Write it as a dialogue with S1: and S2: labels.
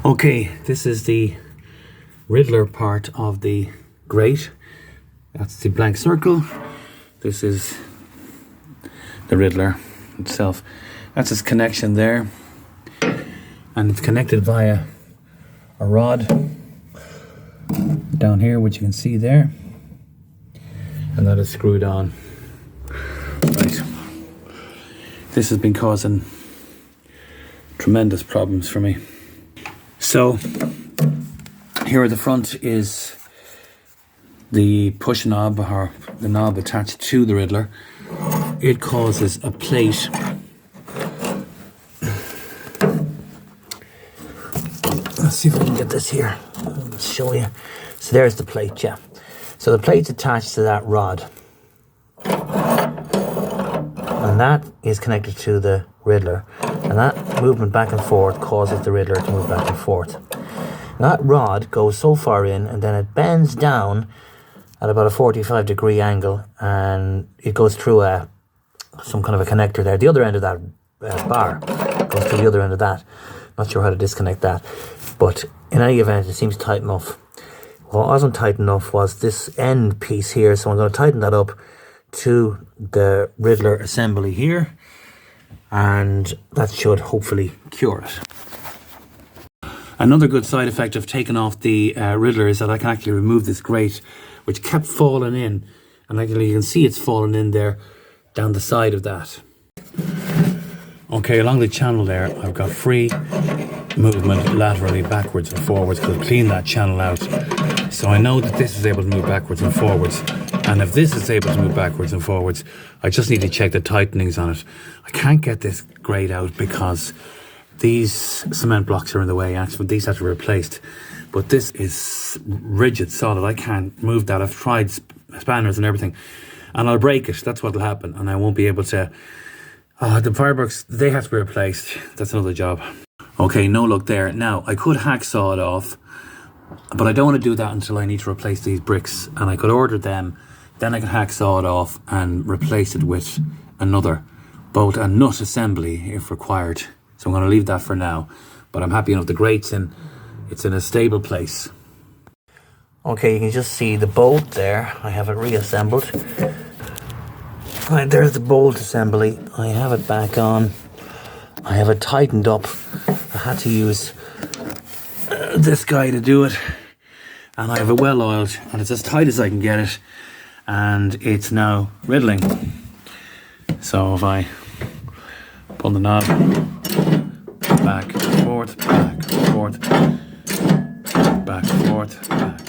S1: Okay, this is the Riddler part of the grate. That's the blank circle. This is the Riddler itself. That's its connection there. And it's connected via a rod down here, which you can see there. And that is screwed on. Right. This has been causing tremendous problems for me. So here at the front is the push knob, or the knob attached to the Riddler. It causes a plate. Let's see if we can get this here. I'll show you. So there's the plate, yeah. So the plate's attached to that rod. And that is connected to the Riddler. And that movement back and forth causes the Riddler to move back and forth. And that rod goes so far in, and then it bends down at about a 45-degree angle, and it goes through some kind of a connector there. The other end of that bar goes to the other end of that. Not sure how to disconnect that. But in any event, it seems tight enough. What wasn't tight enough was this end piece here, so I'm going to tighten that up to the Riddler assembly here, and that should hopefully cure it. Another good side effect of taking off the Riddler is that I can actually remove this grate, which kept falling in, and actually you can see it's falling in there down the side of that. Okay, along the channel there, I've got free movement laterally backwards and forwards because I've cleaned that channel out. So I know that this is able to move backwards and forwards. And if this is able to move backwards and forwards, I just need to check the tightenings on it. I can't get this grate out because these cement blocks are in the way. Actually, these have to be replaced. But this is rigid, solid. I can't move that. I've tried spanners and everything. And I'll break it. That's what will happen. And I won't be able to... the fireworks, they have to be replaced. That's another job. Okay, no luck there. Now, I could hacksaw it off, but I don't want to do that until I need to replace these bricks. And I could order them, then I could hacksaw it off and replace it with another bolt and nut assembly if required. So I'm going to leave that for now. But I'm happy enough. The grate's it's in a stable place. Okay, you can just see the bolt there. I have it reassembled. Right, there's the bolt assembly. I have it back on. I have it tightened up. I had to use this guy to do it. And I have it well oiled. And it's as tight as I can get it. And it's now riddling. So if I pull the knob, back, forth, back, forth, back, forth, back,